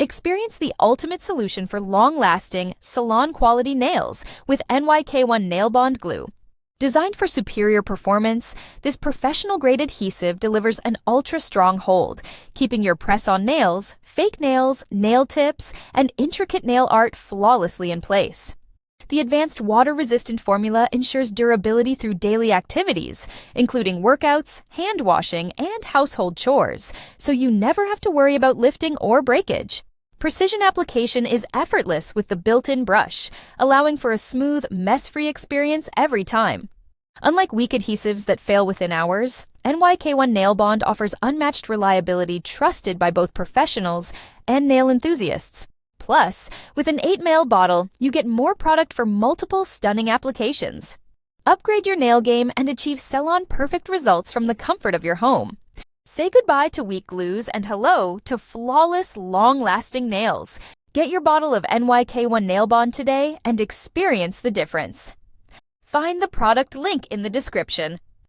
Experience the ultimate solution for long-lasting, salon-quality nails with NYK1 Nail Bond Glue. Designed for superior performance, this professional-grade adhesive delivers an ultra-strong hold, keeping your press-on nails, fake nails, nail tips, and intricate nail art flawlessly in place. The advanced water-resistant formula ensures durability through daily activities, including workouts, hand washing, and household chores, so you never have to worry about lifting or breakage. Precision application is effortless with the built-in brush, allowing for a smooth, mess-free experience every time. Unlike weak adhesives that fail within hours, NYK1 Nail Bond offers unmatched reliability trusted by both professionals and nail enthusiasts. Plus, with an 8 ml bottle, you get more product for multiple stunning applications. Upgrade your nail game and achieve salon-perfect results from the comfort of your home. Say goodbye to weak glues and hello to flawless, long-lasting nails. Get your bottle of NYK1 Nail Bond today and experience the difference. Find the product link in the description.